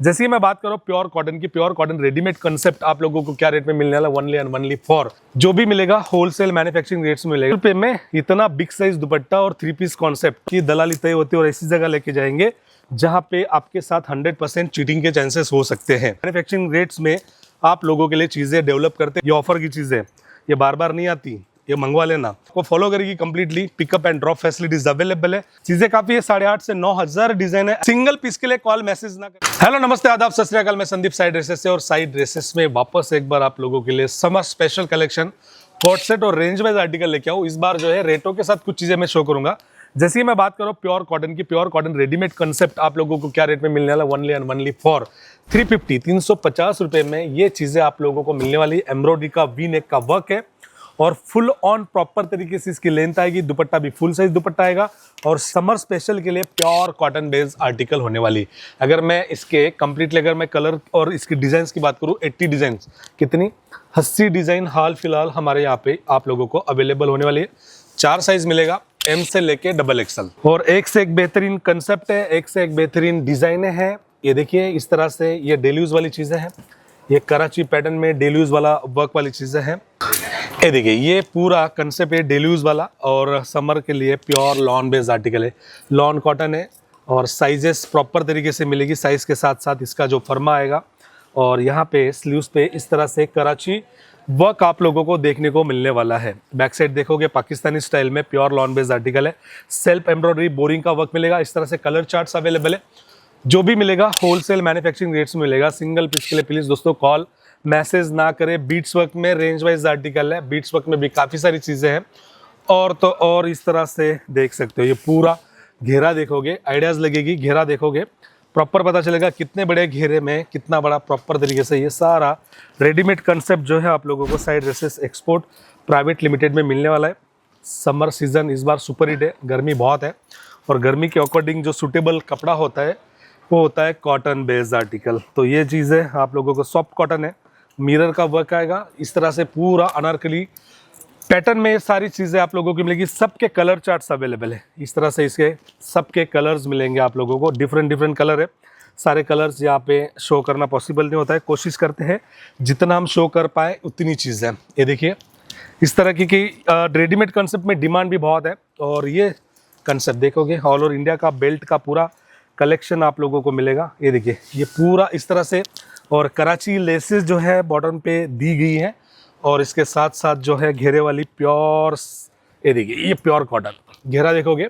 जैसे ही मैं बात करूँ प्योर कॉटन की, प्योर कॉटन रेडीमेड कंसेप्ट आप लोगों को क्या रेट में मिलने वाला, ओनली एंड ओनली फॉर जो भी मिलेगा होलसेल मैन्युफैक्चरिंग रेट्स में मिलेगा। रुपए में इतना बिग साइज दुपट्टा और 3 पीस कॉन्सेप्ट की दलाली तय होती है और ऐसी जगह लेके जाएंगे जहां पे आपके साथ 100% चीटिंग के चांसेस हो सकते हैं। मैन्युफैक्चरिंग रेट्स में आप लोगों के लिए चीजें डेवलप करते हैं। ये ऑफर की चीजें ये बार बार नहीं आती, ये मंगवा लेना। को फॉलो करेगी completely, pickup and drop facilities available है। चीजें काफी है, 8,500 से 9,000 डिजाइन है। सिंगल पीस के लिए कॉल मैसेज ना करें। हेलो नमस्ते आदाब सत श्री अकाल, मैं संदीप साइड ड्रेसेस से और साइड ड्रेसेस में वापस एक बार आप लोगों के लिए summer special collection coat set और रेंज वाइज आर्टिकल लेके आऊँ। इस बार जो है रेटों के साथ कुछ चीजें मैं शो करूंगा। जैसे ही मैं बात करूँ प्योर कॉटन की, प्योर कॉटन रेडीमेड कंसेप्ट आप लोगों को क्या रेट में मिलने वाला, ओनली एंड ओनली फॉर 350 रुपए में ये चीजें आप लोगों को मिलने वाली। एम्ब्रॉयडरी का वी नेक का वर्क है और फुल ऑन प्रॉपर तरीके से इसकी लेंथ आएगी। दुपट्टा भी फुल साइज दुपट्टा आएगा और समर स्पेशल के लिए प्योर कॉटन बेस्ड आर्टिकल होने वाली। अगर मैं इसके कंप्लीटली अगर मैं कलर और इसकी डिजाइन की बात करूं, 80 डिजाइन, कितनी 80 डिजाइन हाल फिलहाल हमारे यहाँ पे आप लोगों को अवेलेबल होने वाली है। 4 साइज मिलेगा, एम से लेके XXL, और एक से एक बेहतरीन कंसेप्ट है, एक से एक बेहतरीन डिजाइन है। ये देखिए इस तरह से ये डेली यूज वाली चीजें हैं। ये कराची पैटर्न में डेली यूज वाला वर्क वाली चीजें हैं। ये देखिए ये पूरा कंसेप्ट है डेली यूज वाला और समर के लिए प्योर लॉन बेस्ड आर्टिकल है। लॉन कॉटन है और साइजेस प्रॉपर तरीके से मिलेगी। साइज के साथ साथ इसका जो फर्मा आएगा और यहाँ पे स्लीव्स पे इस तरह से कराची वर्क आप लोगों को देखने को मिलने वाला है। बैक साइड देखोगे पाकिस्तानी स्टाइल में प्योर लॉन बेस्ड आर्टिकल है। सेल्फ एम्ब्रॉयडरी बोरिंग का वर्क मिलेगा। इस तरह से कलर चार्ट्स अवेलेबल है। जो भी मिलेगा होलसेल मैन्युफैक्चरिंग रेट्स में मिलेगा। सिंगल पीस के लिए प्लीज दोस्तों कॉल मैसेज ना करें। बीट्स वर्क में रेंज वाइज आर्टिकल है, बीट्स वर्क में भी काफ़ी सारी चीज़ें हैं। और तो और इस तरह से देख सकते हो, ये पूरा घेरा देखोगे आइडियाज़ लगेगी। घेरा देखोगे प्रॉपर पता चलेगा कितने बड़े घेरे में कितना बड़ा प्रॉपर तरीके से ये सारा रेडीमेड कंसेप्ट जो है आप लोगों को side dresses export private limited में मिलने वाला है। समर सीजन इस बार सुपर हिट है, गर्मी बहुत है और गर्मी के अकॉर्डिंग जो सूटेबल कपड़ा होता है वो होता है कॉटन बेस्ड आर्टिकल। तो ये चीज़ें आप लोगों को सॉफ्ट कॉटन है, मिरर का वर्क आएगा। इस तरह से पूरा अनारकली पैटर्न में सारी चीज़ें आप लोगों की मिलेगी। सबके कलर चार्ट्स अवेलेबल है। इस तरह से इसके सबके कलर्स मिलेंगे आप लोगों को। डिफरेंट डिफरेंट कलर है। सारे कलर्स यहाँ पे शो करना पॉसिबल नहीं होता है, कोशिश करते हैं जितना हम शो कर पाए उतनी चीज़ें। ये देखिए इस तरह की रेडीमेड कंसेप्ट में डिमांड भी बहुत है। और ये कंसेप्ट देखोगे ऑल ओवर इंडिया का बेल्ट का पूरा कलेक्शन आप लोगों को मिलेगा। ये देखिए ये पूरा इस तरह से और कराची लेसेस जो है बॉटम पे दी गई है और इसके साथ साथ जो है घेरे वाली प्योर, ये देखिए ये प्योर कॉटन घेरा देखोगे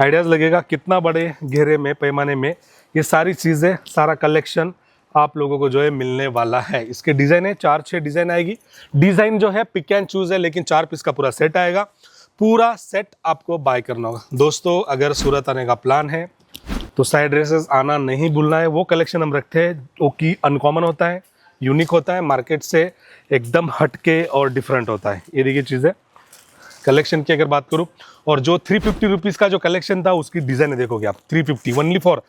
आइडियाज़ लगेगा कितना बड़े घेरे में पैमाने में ये सारी चीज़ें सारा कलेक्शन आप लोगों को जो है मिलने वाला है। इसके डिज़ाइन है 4-6 डिज़ाइन आएगी। डिज़ाइन जो है पिक एंड चूज़ है लेकिन 4 पीस का पूरा सेट आएगा। पूरा सेट आपको बाय करना होगा। दोस्तों अगर सूरत आने का प्लान है तो साइड ड्रेसेस आना नहीं भूलना है। वो कलेक्शन हम रखते हैं जो कि अनकॉमन होता है, यूनिक होता है, मार्केट से एकदम हटके और डिफरेंट होता है। ये देखिए चीज़ें कलेक्शन की अगर बात करूं और जो 350 रुपीज़ का जो कलेक्शन था उसकी डिज़ाइन देखोगे आप 350 ओनली फॉर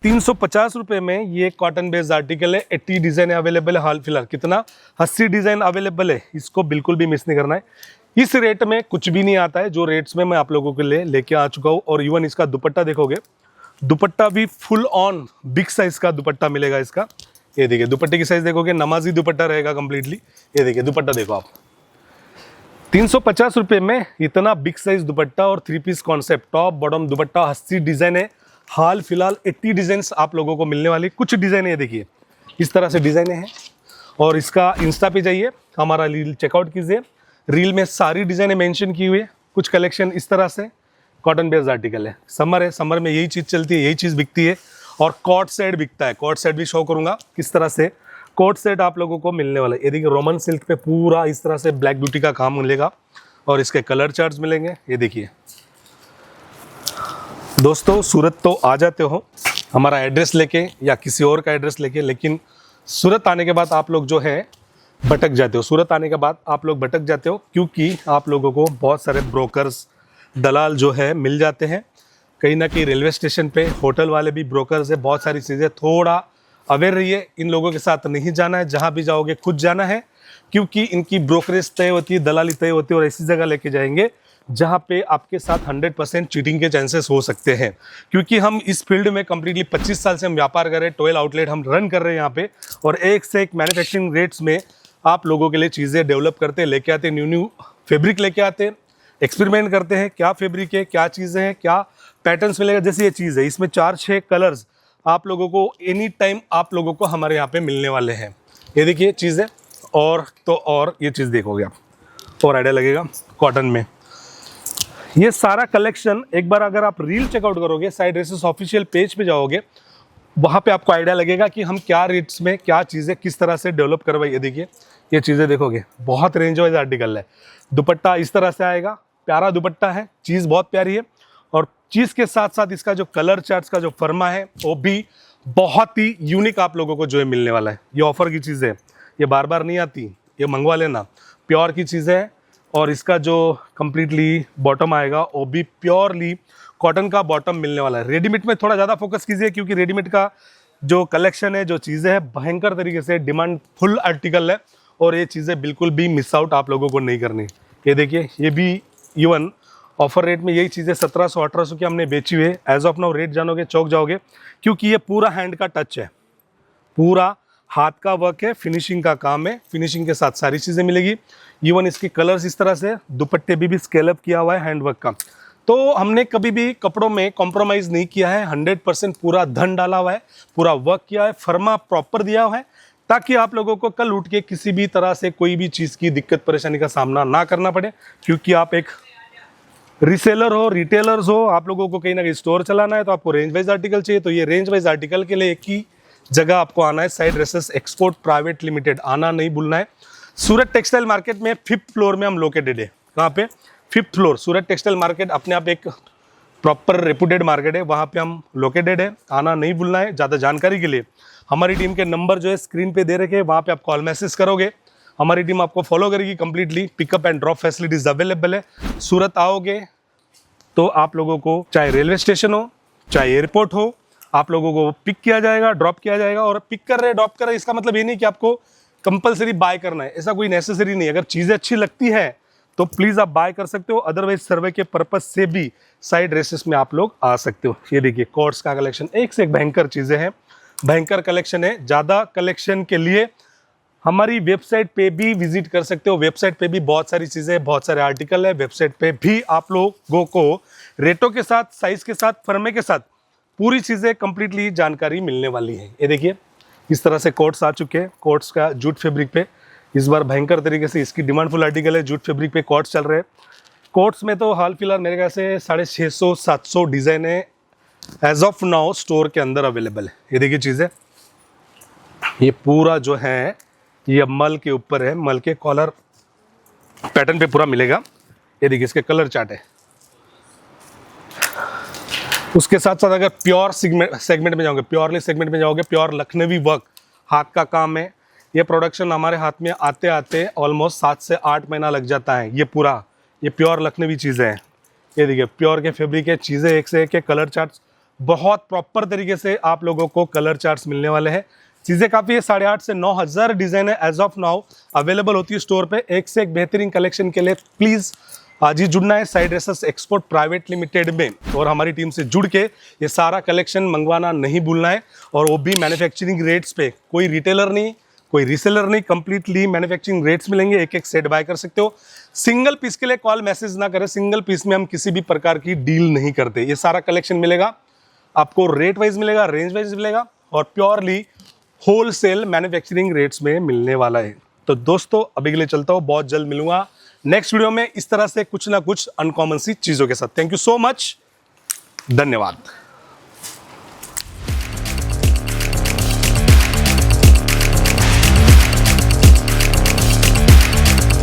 350 रुपये में ये कॉटन बेस्ड आर्टिकल है। 80 डिज़ाइन अवेलेबल है हाल फिलहाल, कितना 80 डिज़ाइन अवेलेबल है। इसको बिल्कुल भी मिस नहीं करना है। इस रेट में कुछ भी नहीं आता है जो रेट्स में मैं आप लोगों के लिए लेके आ चुका हूँ। और इवन इसका दुपट्टा देखोगे, दुपट्टा भी फुल ऑन बिग साइज का दुपट्टा मिलेगा इसका। ये देखिए दुपट्टे की साइज देखोगे नमाजी दुपट्टा रहेगा कंप्लीटली। ये देखिए दुपट्टा देखो आप 350 रुपये में इतना बिग साइज दुपट्टा और 3 piece concept top bottom dupatta. 80 design है हाल फिलहाल, 80 डिजाइन आप लोगों को मिलने वाली। कुछ डिजाइन है देखिए इस तरह से डिजाइन है और इसका इंस्टा पे जाइए, हमारा रील चेकआउट कीजिए। रील में सारी डिजाइने मेंशन की हुई है। कुछ कलेक्शन इस तरह से कॉटन बेस्ड आर्टिकल है। समर है, समर में यही चीज़ चलती है, यही चीज़ बिकती है। और कॉट सेट बिकता है, कॉट सेट भी शो करूंगा किस तरह से कोट सेट आप लोगों को मिलने वाला है। ये देखिए रोमन सिल्क पे पूरा इस तरह से ब्लैक ब्यूटी का काम मिलेगा और इसके कलर चार्ट्स मिलेंगे। ये देखिए दोस्तों सूरत तो आ जाते हो हमारा एड्रेस लेके या किसी और का एड्रेस लेके, लेकिन सूरत आने के बाद आप लोग जो है भटक जाते हो। सूरत आने के बाद आप लोग भटक जाते हो क्योंकि आप लोगों को बहुत सारे ब्रोकर्स दलाल जो है मिल जाते हैं। कहीं ना कहीं रेलवे स्टेशन पे होटल वाले भी ब्रोकर्स है। बहुत सारी चीज़ें, थोड़ा अवेयर रहिए। इन लोगों के साथ नहीं जाना है, जहाँ भी जाओगे खुद जाना है क्योंकि इनकी ब्रोकरेज तय होती है, दलाली तय होती है और ऐसी जगह लेके जाएंगे जहाँ पे आपके साथ 100% चीटिंग के चांसेस हो सकते हैं, क्योंकि हम इस फील्ड में कंप्लीटली 25 साल से हम व्यापार कर रहे हैं, 12 आउटलेट हम रन कर रहे हैं यहाँ पे, और एक से एक मैन्युफैक्चरिंग रेट्स में आप लोगों के लिए चीज़ें डेवलप करते हैं, लेके आते हैं, न्यू न्यू फैब्रिक लेके आते हैं, एक्सपेरिमेंट करते हैं क्या फैब्रिक है, क्या चीज़ें हैं, क्या पैटर्न्स मिलेगा। जैसे ये चीज़ है, इसमें 4-6 कलर्स आप लोगों को एनी टाइम आप लोगों को हमारे यहाँ पे मिलने वाले हैं। ये देखिए चीज़ है, और ये चीज़ देखोगे आप और आइडिया लगेगा कॉटन में। ये सारा कलेक्शन एक बार अगर आप रील चेकआउट करोगे, साइड ड्रेसेस ऑफिशियल पेज पे जाओगे, वहाँ पे आपको आइडिया लगेगा कि हम क्या रेट्स में क्या चीज़ें किस तरह से डेवलप करवाई। ये देखिए ये चीज़ें देखोगे, बहुत रेंज वाइज आर्टिकल है। दुपट्टा इस तरह से आएगा, प्यारा दुपट्टा है, चीज़ बहुत प्यारी है, और चीज़ के साथ साथ इसका जो कलर चार्ट्स का जो फर्मा है वो भी बहुत ही यूनिक आप लोगों को जो है मिलने वाला है। ये ऑफर की चीज़ है, ये बार बार नहीं आती, ये मंगवा लेना, प्योर की चीज़ है। और इसका जो कम्प्लीटली बॉटम आएगा वो भी प्योरली कॉटन का बॉटम मिलने वाला है। रेडीमेड में थोड़ा ज़्यादा फोकस कीजिए, क्योंकि रेडीमेड का जो कलेक्शन है, जो चीज़ें हैं, भयंकर तरीके से डिमांड फुल आर्टिकल है, और ये चीज़ें बिल्कुल भी मिस आउट आप लोगों को नहीं करनी। ये देखिए ये भी इवन ऑफर रेट में यही चीज़ें 1700-1800 की हमने बेची हुई है। एज ऑफ नाउ रेट जानोगे चौक जाओगे, क्योंकि ये पूरा हैंड का टच है, पूरा हाथ का वर्क है, फिनिशिंग का काम है, फिनिशिंग के साथ सारी चीज़ें मिलेगी। इवन इसके कलर्स इस तरह से, दुपट्टे भी स्केलअप किया हुआ है हैंडवर्क का। तो हमने कभी भी कपड़ों में कॉम्प्रोमाइज़ नहीं किया है, 100% पूरा धन डाला हुआ है, पूरा वर्क किया है, फर्मा प्रॉपर दिया हुआ है, ताकि आप लोगों को कल उठ के किसी भी तरह से कोई भी चीज़ की दिक्कत परेशानी का सामना ना करना पड़े। क्योंकि आप एक रीसेलर हो, रिटेलर्स हो, आप लोगों को कहीं ना कहीं स्टोर चलाना है, तो आपको रेंज वाइज आर्टिकल चाहिए। तो ये रेंज वाइज आर्टिकल के लिए एक ही जगह आपको आना है, side dresses export private limited, आना नहीं भूलना है। सूरत टेक्सटाइल मार्केट में 5th फ्लोर में हम लोकेटेड है। कहाँ पे? 5th floor. सूरत टेक्सटाइल मार्केट अपने आप एक प्रॉपर रेपुटेड मार्केट है, वहाँ पे हम लोकेटेड है, आना नहीं भूलना है। ज़्यादा जानकारी के लिए हमारी टीम के नंबर जो है स्क्रीन पे दे रखे हैं, वहाँ पे आप कॉल मैसेज करोगे, हमारी टीम आपको फॉलो करेगी completely. Pickup and drop facilities available है। सूरत आओगे तो आप लोगों को चाहे रेलवे स्टेशन हो, चाहे एयरपोर्ट हो, आप लोगों को पिक किया जाएगा, ड्रॉप किया जाएगा। और पिक कर रहे ड्रॉप कर रहे इसका मतलब ये नहीं कि आपको कंपलसरी बाय करना है, ऐसा कोई नेसेसरी नहीं है। अगर चीज़ें अच्छी लगती है तो प्लीज़ आप बाय कर सकते हो, अदरवाइज सर्वे के पर्पज से भी साइड ड्रेसेस में आप लोग आ सकते हो। ये देखिए कोट्स का कलेक्शन, एक से एक भयंकर चीज़ें हैं, भयंकर कलेक्शन है। ज़्यादा कलेक्शन के लिए हमारी वेबसाइट पे भी विजिट कर सकते हो। वेबसाइट पे भी बहुत सारी चीज़ें, बहुत सारे आर्टिकल है। वेबसाइट पे भी आप लोगों को रेटों के साथ, साइज के साथ, फर्मे के साथ पूरी चीज़ें कंप्लीटली जानकारी मिलने वाली है। ये देखिए इस तरह से कोट्स आ चुके हैं, कोट्स का जूट फैब्रिक पे इस बार भयंकर तरीके से इसकी डिमांड फुल आर्टिकल है। जूट फैब्रिक पे कोट्स चल रहे हैं। कोट्स में तो हाल फिलहाल मेरे ख्याल से 650-700 डिज़ाइन है एज ऑफ नाउ स्टोर के अंदर अवेलेबल है। ये देखिए चीज़ें, ये पूरा जो है ये मल के ऊपर है, मल के कॉलर पैटर्न पे पूरा मिलेगा। ये देखिए इसके कलर चार्ट है। उसके साथ साथ अगर प्योर सेगमेंट में जाओगे, प्योरली सेगमेंट में जाओगे, प्योर लखनवी वर्क हाथ का काम है। ये प्रोडक्शन हमारे हाथ में आते आते ऑलमोस्ट 7 से 8 महीना लग जाता है। ये पूरा ये प्योर लखनवी चीज़ें हैं। ये देखिए प्योर के फैब्रिक है, चीज़ें एक से एक है, कलर चार्ट्स बहुत प्रॉपर तरीके से आप लोगों को कलर चार्ट्स मिलने वाले हैं। चीज़ें काफ़ी है, 8,500 से 9,000 डिज़ाइन है एज ऑफ नाउ अवेलेबल होती है स्टोर पे। एक से एक बेहतरीन कलेक्शन के लिए प्लीज़ आज ही जुड़ना है side dresses export private limited में, और हमारी टीम से जुड़ के ये सारा कलेक्शन मंगवाना नहीं भूलना है। और वो भी मैन्युफैक्चरिंग रेट्स पे, कोई रिटेलर नहीं, कोई रीसेलर नहीं, कंप्लीटली मैन्युफैक्चरिंग रेट्स मिलेंगे। एक एक सेट बाय कर सकते हो। सिंगल पीस के लिए कॉल मैसेज ना करें, सिंगल पीस में हम किसी भी प्रकार की डील नहीं करते। ये सारा कलेक्शन मिलेगा आपको, रेट वाइज मिलेगा, रेंज वाइज मिलेगा, और प्योरली होलसेल मैन्युफैक्चरिंग रेट्स में मिलने वाला है। तो दोस्तों अभी के लिए चलता हूँ, बहुत जल्द मिलूंगा नेक्स्ट वीडियो में इस तरह से कुछ ना कुछ अनकॉमन सी चीज़ों के साथ। थैंक यू सो मच, धन्यवाद।